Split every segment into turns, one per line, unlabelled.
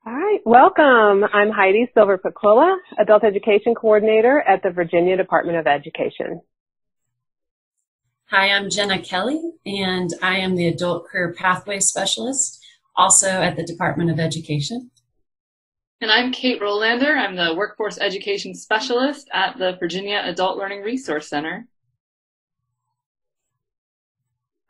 All right, welcome. I'm Heidi Silver-Paquilla, Adult Education Coordinator at the Virginia Department of Education.
Hi, I'm Jenna Kelly, and I am the Adult Career Pathway Specialist, also at the Department of Education.
And I'm Kate Rolander. I'm the Workforce Education Specialist at the Virginia Adult Learning Resource Center.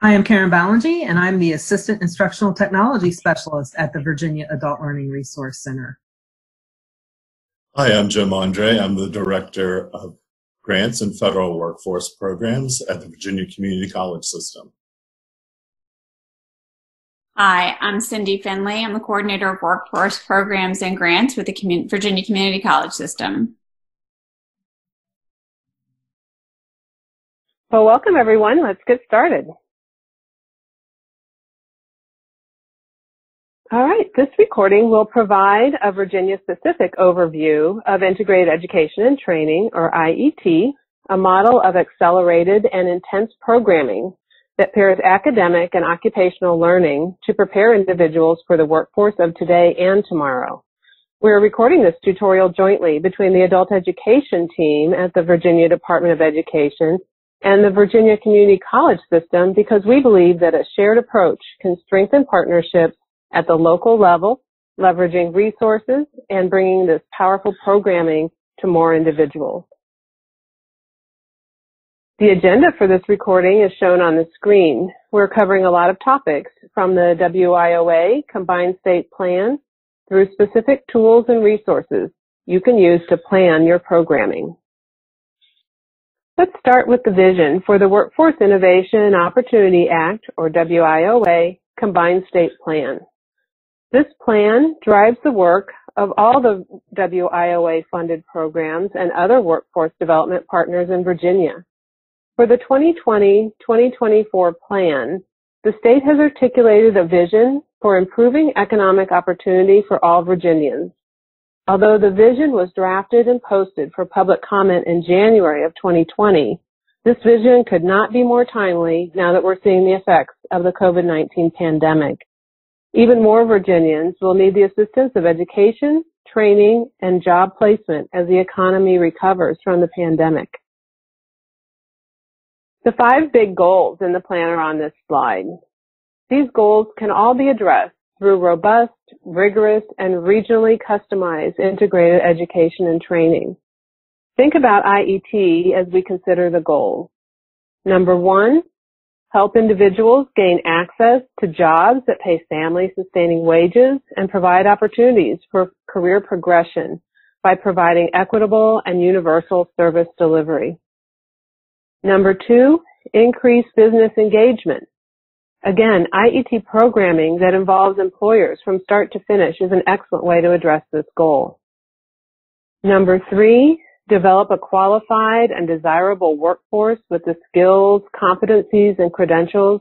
I am Karen Ballingy, and I'm the Assistant Instructional Technology Specialist at the Virginia Adult Learning Resource Center.
Hi, I'm Jim Andre. I'm the Director of Grants and Federal Workforce Programs at the Virginia Community College System.
Hi, I'm Cindy Finley. I'm the Coordinator of Workforce Programs and Grants with the Virginia Community College System.
Well, welcome everyone. Let's get started. All right, this recording will provide a Virginia-specific overview of Integrated Education and Training, or IET, a model of accelerated and intense programming that pairs academic and occupational learning to prepare individuals for the workforce of today and tomorrow. We're recording this tutorial jointly between the Adult Education team at the Virginia Department of Education and the Virginia Community College System because we believe that a shared approach can strengthen partnerships at the local level, leveraging resources and bringing this powerful programming to more individuals. The agenda for this recording is shown on the screen. We're covering a lot of topics from the WIOA Combined State Plan through specific tools and resources you can use to plan your programming. Let's start with the vision for the Workforce Innovation and Opportunity Act, or WIOA, Combined State Plan. This plan drives the work of all the WIOA-funded programs and other workforce development partners in Virginia. For the 2020-2024 plan, the state has articulated a vision for improving economic opportunity for all Virginians. Although the vision was drafted and posted for public comment in January of 2020, this vision could not be more timely now that we're seeing the effects of the COVID-19 pandemic. Even more Virginians will need the assistance of education, training, and job placement as the economy recovers from the pandemic. The 5 big goals in the plan are on this slide. These goals can all be addressed through robust, rigorous, and regionally customized integrated education and training. Think about IET as we consider the goals. Number 1, help individuals gain access to jobs that pay family-sustaining wages and provide opportunities for career progression by providing equitable and universal service delivery. Number 2, increase business engagement. Again, IET programming that involves employers from start to finish is an excellent way to address this goal. Number 3, develop a qualified and desirable workforce with the skills, competencies, and credentials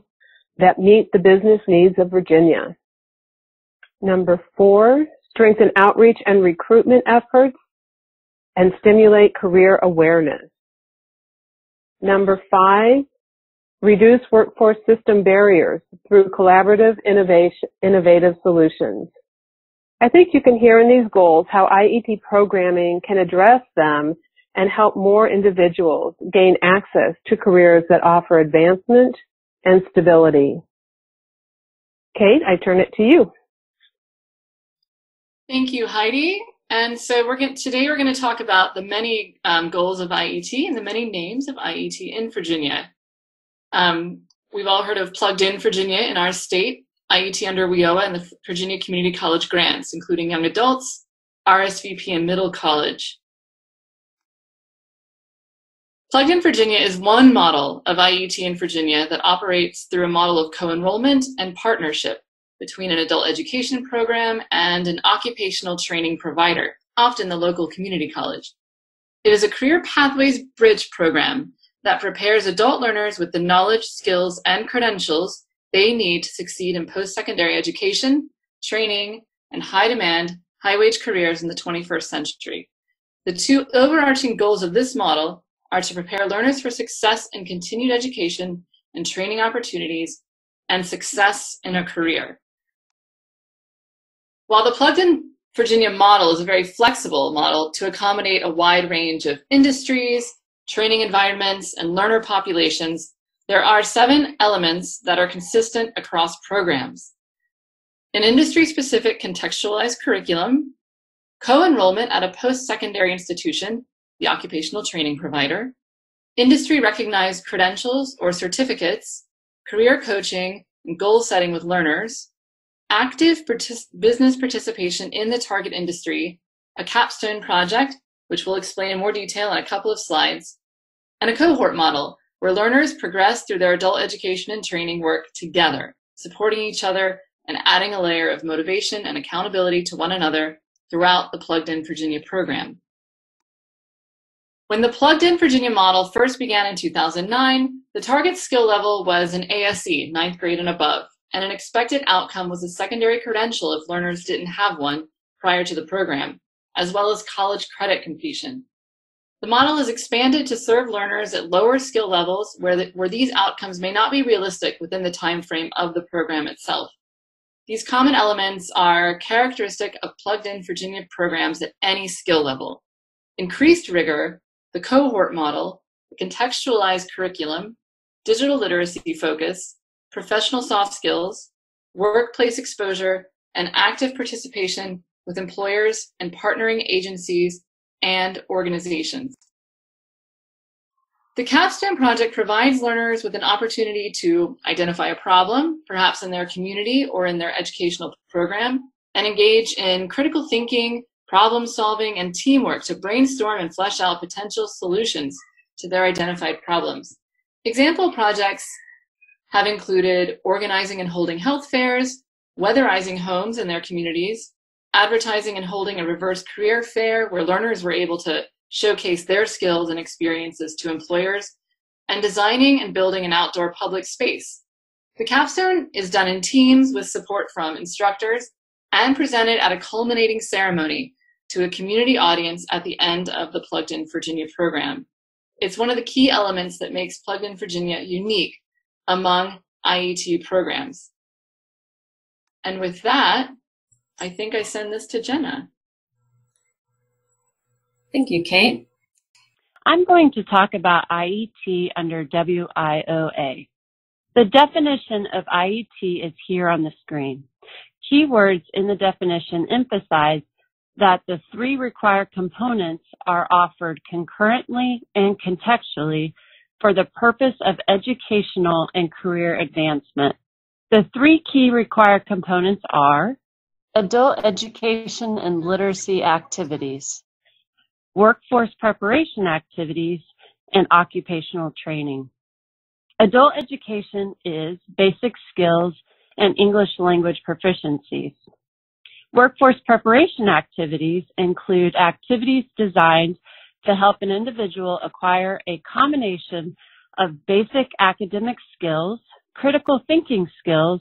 that meet the business needs of Virginia. Number 4, strengthen outreach and recruitment efforts and stimulate career awareness. Number 5, reduce workforce system barriers through collaborative innovative solutions. I think you can hear in these goals how IET programming can address them and help more individuals gain access to careers that offer advancement and stability. Kate, I turn it to you.
Thank you, Heidi. And so today we're going to talk about the many goals of IET and the many names of IET in Virginia. We've all heard of PluggedIn Virginia in our state, IET under WIOA, and the Virginia Community College grants, including young adults, RSVP, and middle college. PluggedIn Virginia is one model of IET in Virginia that operates through a model of co-enrollment and partnership between an adult education program and an occupational training provider, often the local community college. It is a career pathways bridge program that prepares adult learners with the knowledge, skills, and credentials they need to succeed in post-secondary education, training, and high-demand, high-wage careers in the 21st century. The 2 overarching goals of this model are to prepare learners for success in continued education and training opportunities and success in a career. While the PluggedIn Virginia model is a very flexible model to accommodate a wide range of industries, training environments, and learner populations. There are 7 elements that are consistent across programs: an industry-specific contextualized curriculum, co-enrollment at a post-secondary institution, the occupational training provider, industry-recognized credentials or certificates, career coaching, and goal setting with learners, active business participation in the target industry, a Capstone Project, which we'll explain in more detail in a couple of slides, and a cohort model, where learners progress through their adult education and training work together, supporting each other and adding a layer of motivation and accountability to one another throughout the Plugged In Virginia program. When the Plugged In Virginia model first began in 2009, the target skill level was an ASE, 9th grade and above, and an expected outcome was a secondary credential if learners didn't have one prior to the program, as well as college credit completion. The model is expanded to serve learners at lower skill levels where these outcomes may not be realistic within the time frame of the program itself. These common elements are characteristic of Plugged-in Virginia programs at any skill level: increased rigor, the cohort model, the contextualized curriculum, digital literacy focus, professional soft skills, workplace exposure, and active participation with employers and partnering agencies and organizations. The Capstone Project provides learners with an opportunity to identify a problem, perhaps in their community or in their educational program, and engage in critical thinking, problem solving, and teamwork to brainstorm and flesh out potential solutions to their identified problems. Example projects have included organizing and holding health fairs, weatherizing homes in their communities, advertising and holding a reverse career fair where learners were able to showcase their skills and experiences to employers, and designing and building an outdoor public space. The capstone is done in teams with support from instructors and presented at a culminating ceremony to a community audience at the end of the Plugged In Virginia program. It's one of the key elements that makes Plugged In Virginia unique among IET programs. And with that, I think I send this to Jenna.
Thank you, Kate.
I'm going to talk about IET under WIOA. The definition of IET is here on the screen. Keywords in the definition emphasize that the 3 required components are offered concurrently and contextually for the purpose of educational and career advancement. The 3 key required components are adult education and literacy activities, workforce preparation activities, and occupational training. Adult education is basic skills and English language proficiencies. Workforce preparation activities include activities designed to help an individual acquire a combination of basic academic skills, critical thinking skills,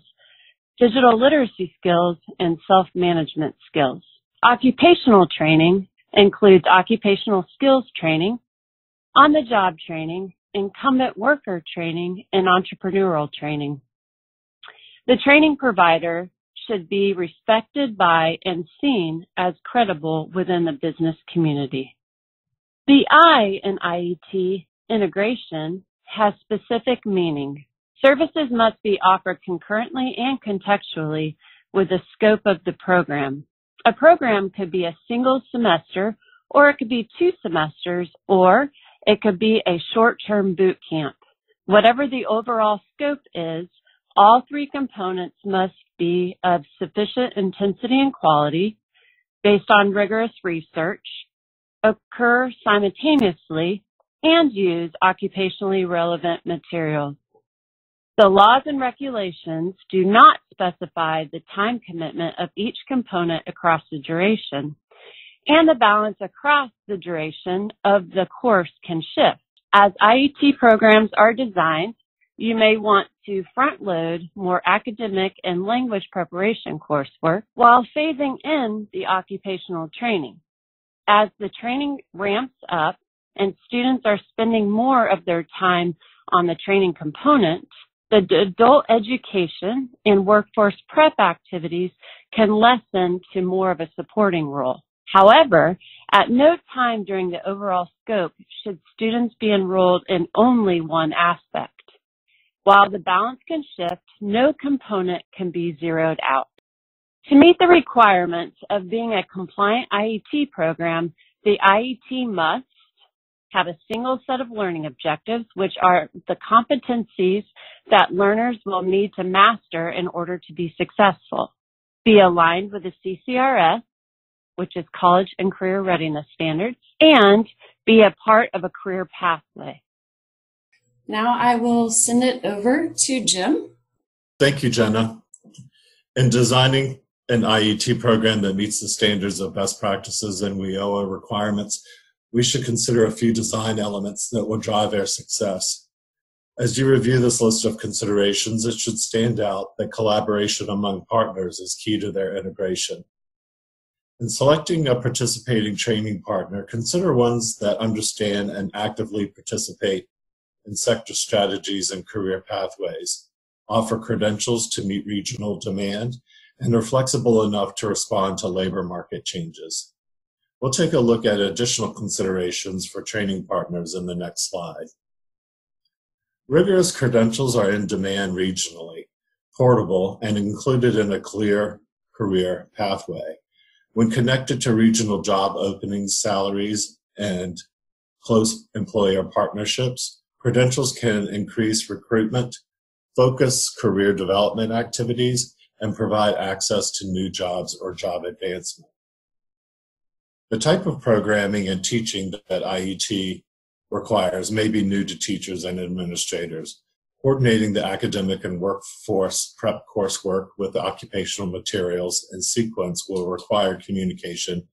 digital literacy skills, and self-management skills. Occupational training includes occupational skills training, on-the-job training, incumbent worker training, and entrepreneurial training. The training provider should be respected by and seen as credible within the business community. The I in IET integration has specific meaning. Services must be offered concurrently and contextually with the scope of the program. A program could be a single semester, or it could be 2 semesters, or it could be a short-term boot camp. Whatever the overall scope is, all 3 components must be of sufficient intensity and quality, based on rigorous research, occur simultaneously, and use occupationally relevant materials. The laws and regulations do not specify the time commitment of each component across the duration, and the balance across the duration of the course can shift. As IET programs are designed, you may want to front-load more academic and language preparation coursework while phasing in the occupational training. As the training ramps up and students are spending more of their time on the training component, The adult education and workforce prep activities can lessen to more of a supporting role. However, at no time during the overall scope should students be enrolled in only one aspect. While the balance can shift, no component can be zeroed out. To meet the requirements of being a compliant IET program, the IET must have a single set of learning objectives, which are the competencies that learners will need to master in order to be successful, be aligned with the CCRS, which is College and Career Readiness Standards, and be a part of a career pathway.
Now I will send it over to Jim.
Thank you, Jenna. In designing an IET program that meets the standards of best practices and WIOA requirements, we should consider a few design elements that will drive our success. As you review this list of considerations, it should stand out that collaboration among partners is key to their integration. In selecting a participating training partner, consider ones that understand and actively participate in sector strategies and career pathways, offer credentials to meet regional demand, and are flexible enough to respond to labor market changes. We'll take a look at additional considerations for training partners in the next slide. Rigorous credentials are in demand regionally, portable, and included in a clear career pathway. When connected to regional job openings, salaries, and close employer partnerships, credentials can increase recruitment, focus career development activities, and provide access to new jobs or job advancement. The type of programming and teaching that IET requires may be new to teachers and administrators. Coordinating the academic and workforce prep coursework with the occupational materials and sequence will require communication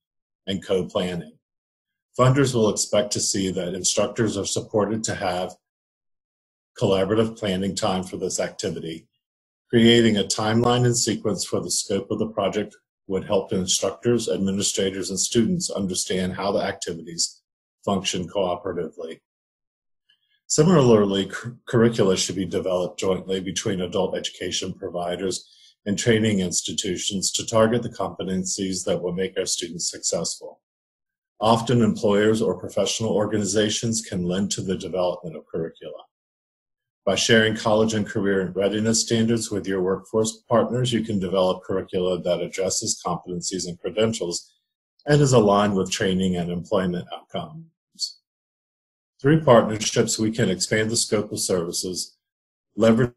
and co-planning. Funders will expect to see that instructors are supported to have collaborative planning time for this activity. Creating a timeline and sequence for the scope of the project would help instructors, administrators, and students understand how the activities function cooperatively. Similarly, curricula should be developed jointly between adult education providers and training institutions to target the competencies that will make our students successful. Often, employers or professional organizations can lend to the development of curricula. By sharing college and career readiness standards with your workforce partners, you can develop curricula that addresses competencies and credentials and is aligned with training and employment outcomes. Through partnerships, we can expand the scope of services, leverage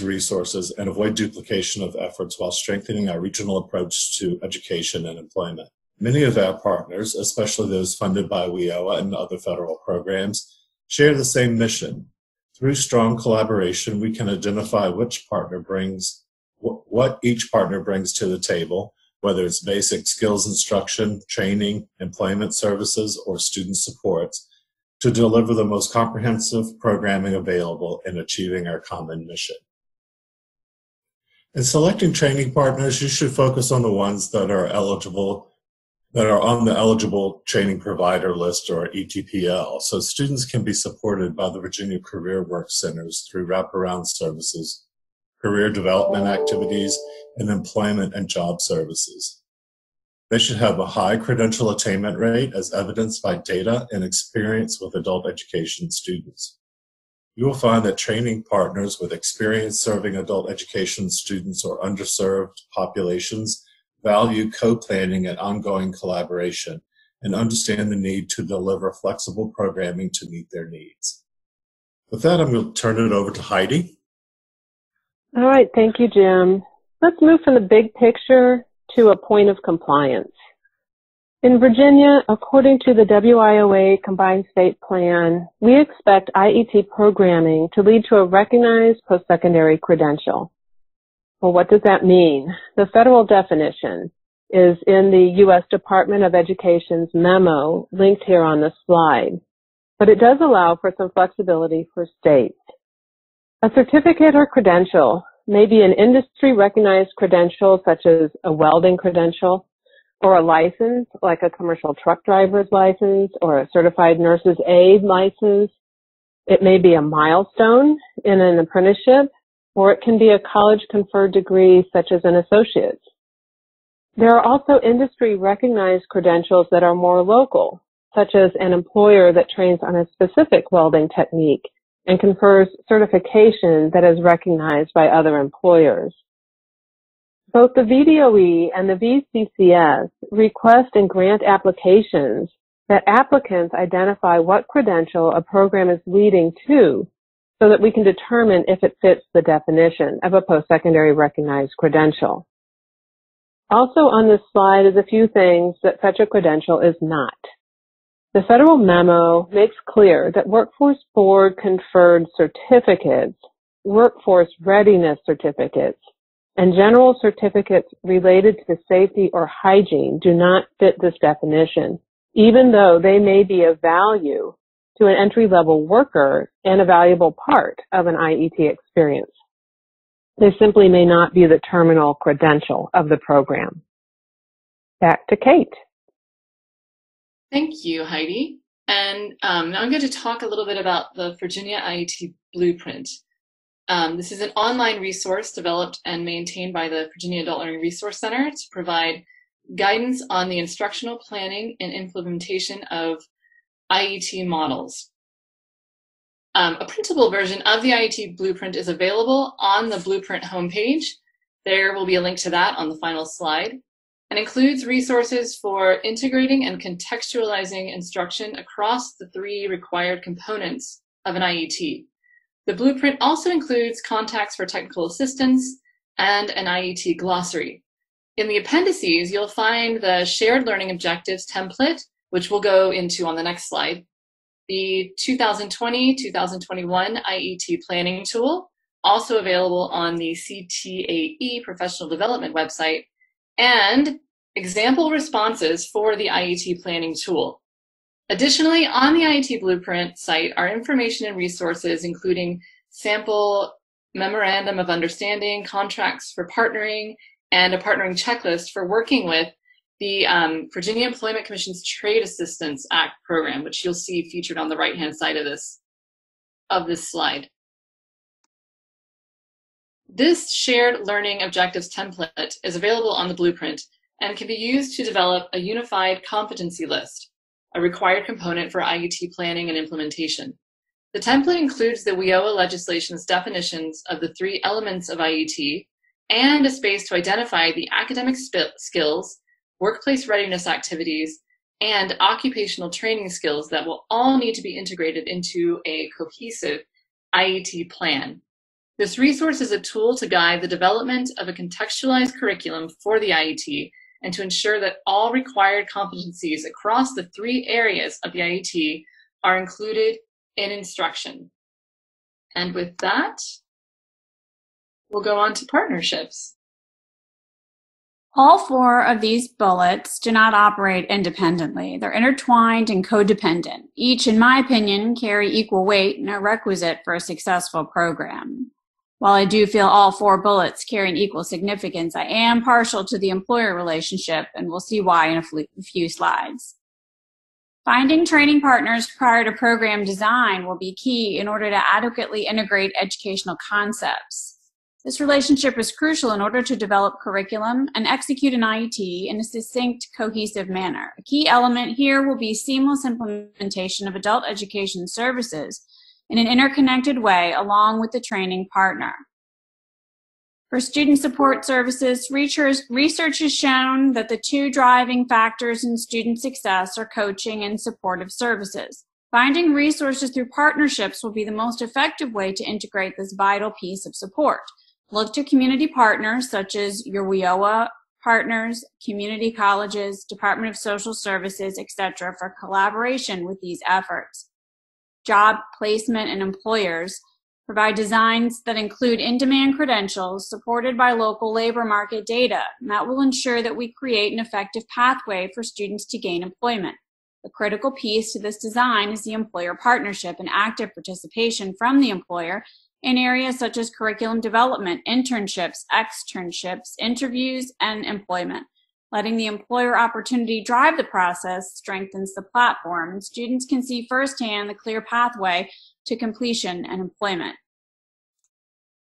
resources, and avoid duplication of efforts while strengthening our regional approach to education and employment. Many of our partners, especially those funded by WIOA and other federal programs, share the same mission. Through strong collaboration, we can identify which partner brings, what each partner brings to the table, whether it's basic skills instruction, training, employment services, or student supports, to deliver the most comprehensive programming available in achieving our common mission. In selecting training partners, you should focus on the ones that are on the eligible training provider list, or ETPL, so students can be supported by the Virginia Career Work Centers through wraparound services, career development activities, and employment and job services. They should have a high credential attainment rate as evidenced by data and experience with adult education students. You will find that training partners with experience serving adult education students or underserved populations value co-planning and ongoing collaboration, and understand the need to deliver flexible programming to meet their needs. With that, I'm going to turn it over to Heidi.
All right, thank you, Jim. Let's move from the big picture to a point of compliance. In Virginia, according to the WIOA Combined State Plan, we expect IET programming to lead to a recognized postsecondary credential. Well, what does that mean? The federal definition is in the U.S. Department of Education's memo linked here on the slide, but it does allow for some flexibility for states. A certificate or credential may be an industry-recognized credential such as a welding credential, or a license like a commercial truck driver's license or a certified nurse's aid license, It may be a milestone in an apprenticeship, or it can be a college-conferred degree such as an associate's. There are also industry-recognized credentials that are more local, such as an employer that trains on a specific welding technique and confers certification that is recognized by other employers. Both the VDOE and the VCCS request and grant applications that applicants identify what credential a program is leading to so that we can determine if it fits the definition of a post-secondary recognized credential. Also on this slide is a few things that such a credential is not. The federal memo makes clear that Workforce Board conferred certificates, workforce readiness certificates, and general certificates related to safety or hygiene do not fit this definition, even though they may be of value to an entry-level worker and a valuable part of an IET experience. They simply may not be the terminal credential of the program. Back to Kate.
Thank you, Heidi. And now I'm going to talk a little bit about the Virginia IET Blueprint. This is an online resource developed and maintained by the Virginia Adult Learning Resource Center to provide guidance on the instructional planning and implementation of IET models. A printable version of the IET Blueprint is available on the Blueprint homepage. There will be a link to that on the final slide, and includes resources for integrating and contextualizing instruction across the 3 required components of an IET. The Blueprint also includes contacts for technical assistance and an IET glossary. In the appendices, you'll find the Shared Learning Objectives template, which we'll go into on the next slide, the 2020-2021 IET Planning Tool, also available on the CTAE Professional Development website, and example responses for the IET Planning Tool. Additionally, on the IET Blueprint site are information and resources including sample memorandum of understanding, contracts for partnering, and a partnering checklist for working with the Virginia Employment Commission's Trade Assistance Act program, which you'll see featured on the right-hand side of this slide. This Shared Learning Objectives template is available on the Blueprint and can be used to develop a unified competency list, a required component for IET planning and implementation. The template includes the WIOA legislation's definitions of the 3 elements of IET and a space to identify the academic skills, workplace readiness activities, and occupational training skills that will all need to be integrated into a cohesive IET plan. This resource is a tool to guide the development of a contextualized curriculum for the IET and to ensure that all required competencies across the 3 areas of the IET are included in instruction. And with that, we'll go on to partnerships.
All 4 of these bullets do not operate independently. They're intertwined and codependent. Each, in my opinion, carry equal weight and are requisite for a successful program. While I do feel all 4 bullets carry an equal significance, I am partial to the employer relationship, and we'll see why in a few slides. Finding training partners prior to program design will be key in order to adequately integrate educational concepts. This relationship is crucial in order to develop curriculum and execute an IET in a succinct, cohesive manner. A key element here will be seamless implementation of adult education services in an interconnected way along with the training partner. For student support services, research has shown that the 2 driving factors in student success are coaching and supportive services. Finding resources through partnerships will be the most effective way to integrate this vital piece of support. Look to community partners such as your WIOA partners, community colleges, Department of Social Services, etc. for collaboration with these efforts. Job placement and employers provide designs that include in-demand credentials supported by local labor market data, and that will ensure that we create an effective pathway for students to gain employment. The critical piece to this design is the employer partnership and active participation from the employer in areas such as curriculum development, internships, externships, interviews, and employment. Letting the employer opportunity drive the process strengthens the platform, and students can see firsthand the clear pathway to completion and employment.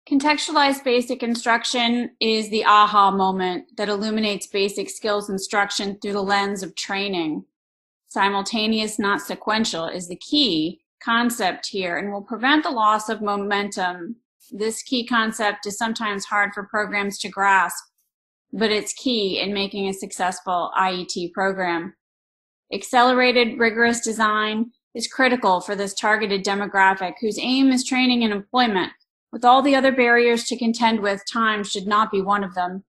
Contextualized basic instruction is the aha moment that illuminates basic skills instruction through the lens of training. Simultaneous, not sequential, is the key concept here and will prevent the loss of momentum. This key concept is sometimes hard for programs to grasp, but it's key in making a successful IET program. Accelerated, rigorous design is critical for this targeted demographic whose aim is training and employment. With all the other barriers to contend with, time should not be one of them.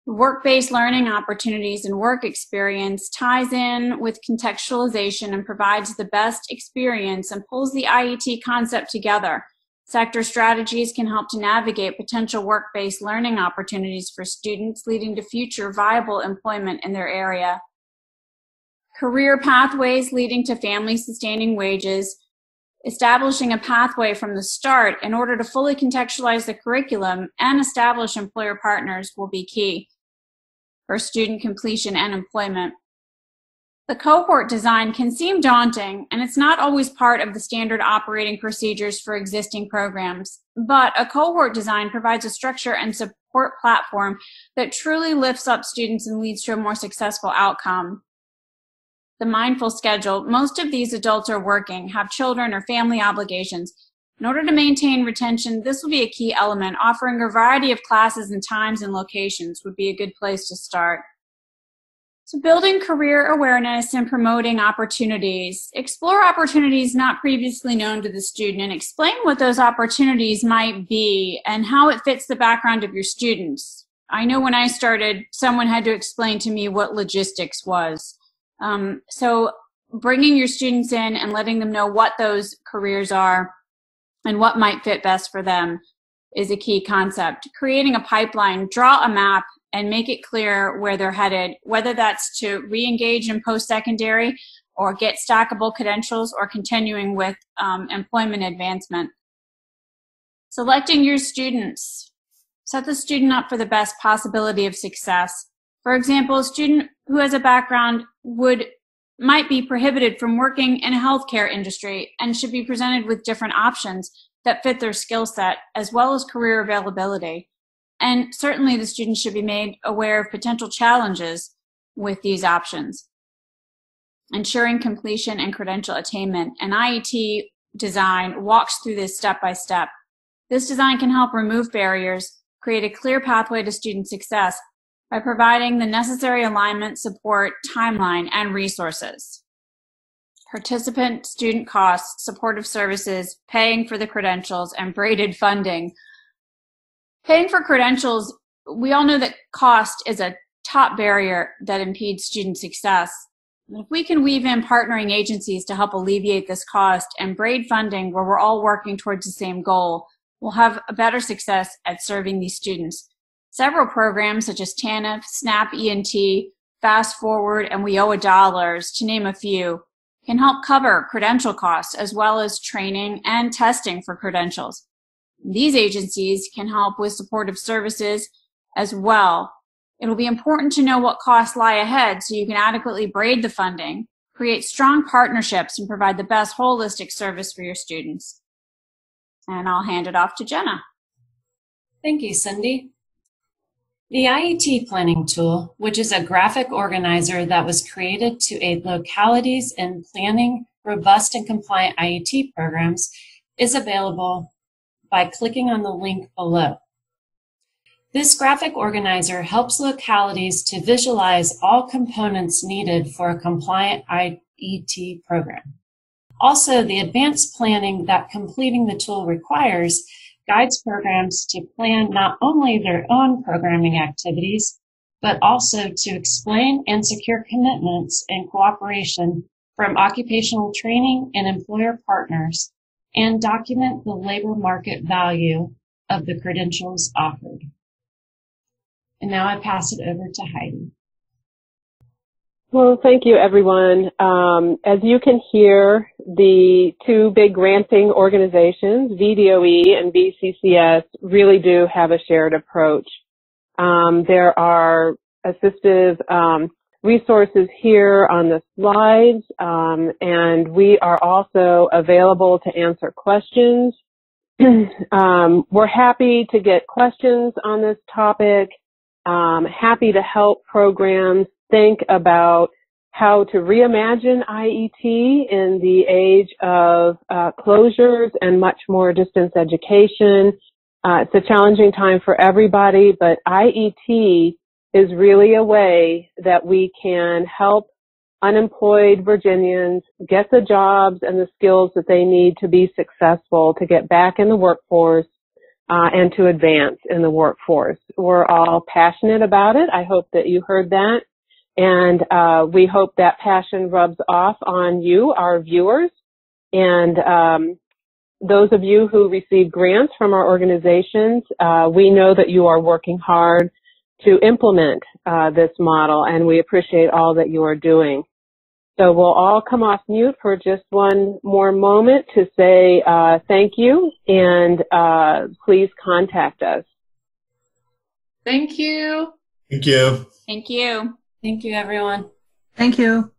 Work-based learning opportunities and work experience ties in with contextualization and provides the best experience and pulls the IET concept together. Sector strategies can help to navigate potential work-based learning opportunities for students, leading to future viable employment in their area. Career pathways leading to family-sustaining wages. Establishing a pathway from the start in order to fully contextualize the curriculum and establish employer partners will be key for student completion and employment. The cohort design can seem daunting, and it's not always part of the standard operating procedures for existing programs, but a cohort design provides a structure and support platform that truly lifts up students and leads to a more successful outcome. The mindful schedule. Most of these adults are working, have children or family obligations. In order to maintain retention, this will be a key element. Offering a variety of classes and times and locations would be a good place to start. So building career awareness and promoting opportunities. Explore opportunities not previously known to the student and explain what those opportunities might be and how it fits the background of your students. I know when I started, someone had to explain to me what logistics was. So bringing your students in and letting them know what those careers are and what might fit best for them is a key concept. Creating a pipeline, draw a map, and make it clear where they're headed, whether that's to re-engage in post-secondary or get stackable credentials or continuing with employment advancement. Selecting your students. Set the student up for the best possibility of success. For example, a student who has a background might be prohibited from working in a healthcare industry and should be presented with different options that fit their skill set as well as career availability. And certainly the student should be made aware of potential challenges with these options. Ensuring completion and credential attainment. An IET design walks through this step by step. This design can help remove barriers, create a clear pathway to student success, by providing the necessary alignment, support, timeline, and resources. Participant, student costs, supportive services, paying for the credentials, and braided funding. Paying for credentials, we all know that cost is a top barrier that impedes student success. If we can weave in partnering agencies to help alleviate this cost and braid funding where we're all working towards the same goal, we'll have a better success at serving these students. Several programs such as TANF, SNAP ENT, Fast Forward, and WIOA dollars, to name a few, can help cover credential costs as well as training and testing for credentials. These agencies can help with supportive services as well. It will be important to know what costs lie ahead so you can adequately braid the funding, create strong partnerships, and provide the best holistic service for your students. And I'll hand it off to Jenna.
Thank you, Cindy. The IET planning tool, which is a graphic organizer that was created to aid localities in planning robust and compliant IET programs, is available by clicking on the link below. This graphic organizer helps localities to visualize all components needed for a compliant IET program. Also, the advanced planning that completing the tool requires guides programs to plan not only their own programming activities, but also to explain and secure commitments and cooperation from occupational training and employer partners, and document the labor market value of the credentials offered. And now I pass it over to Heidi.
Well, thank you, everyone. As you can hear, the two big granting organizations, VDOE and VCCS, really do have a shared approach. There are assistive resources here on the slides, and we are also available to answer questions. We're happy to get questions on this topic, happy to help programs think about how to reimagine IET in the age of closures and much more distance education. It's a challenging time for everybody, but IET is really a way that we can help unemployed Virginians get the jobs and the skills that they need to be successful, to get back in the workforce, and to advance in the workforce. We're all passionate about it. I hope that you heard that. And we hope that passion rubs off on you, our viewers. And those of you who receive grants from our organizations, we know that you are working hard to implement this model, and we appreciate all that you are doing. So we'll all come off mute for just one more moment to say thank you, and please contact us.
Thank you.
Thank you.
Thank you.
Thank you, everyone.
Thank you.